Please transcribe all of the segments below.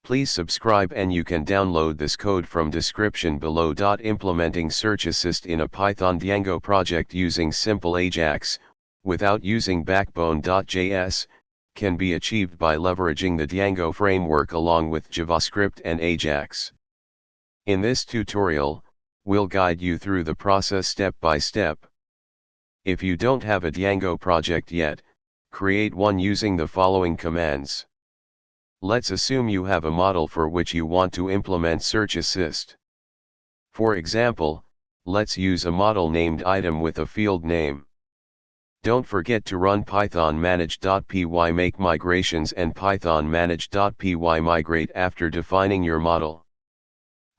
Please subscribe, and you can download this code from description below. Implementing Search Assist in a Python-Django project using simple AJAX, without using Backbone.js, can be achieved by leveraging the Django framework along with JavaScript and AJAX. In this tutorial, we'll guide you through the process step by step. If you don't have a Django project yet, create one using the following commands. Let's assume you have a model for which you want to implement Search Assist. For example, let's use a model named item with a field name. Don't forget to run Python manage.py make migrations and Python manage.py migrate after defining your model.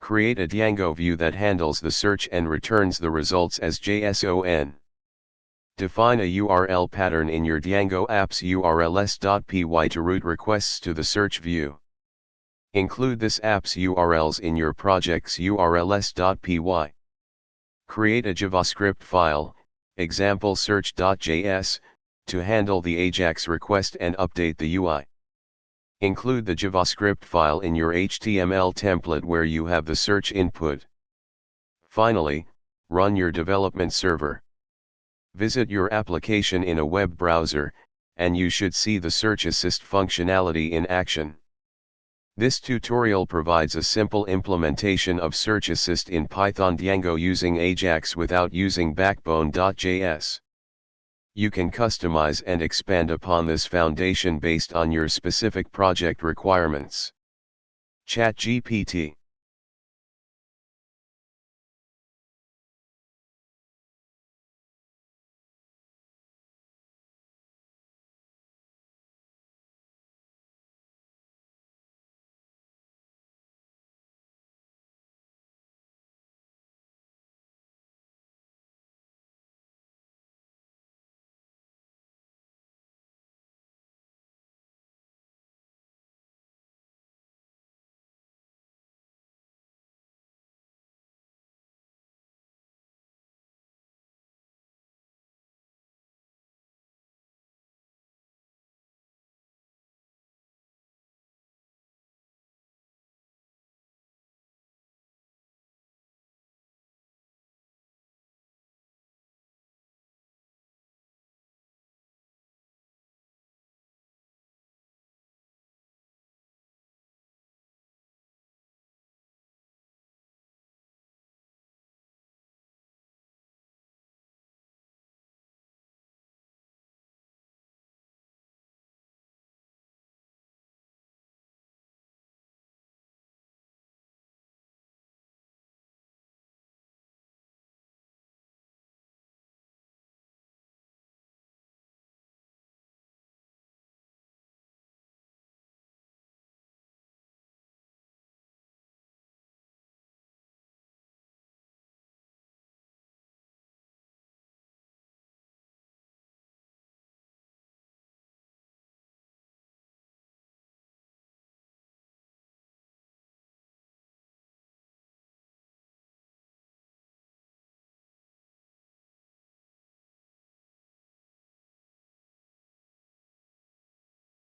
Create a Django view that handles the search and returns the results as JSON. Define a URL pattern in your Django apps urls.py to route requests to the search view. Include this app's URLs in your project's urls.py. Create a JavaScript file, example search.js, to handle the AJAX request and update the UI. Include the JavaScript file in your HTML template where you have the search input. Finally, run your development server. Visit your application in a web browser, and you should see the Search Assist functionality in action. This tutorial provides a simple implementation of Search Assist in Python-Django using AJAX without using Backbone.js. You can customize and expand upon this foundation based on your specific project requirements. ChatGPT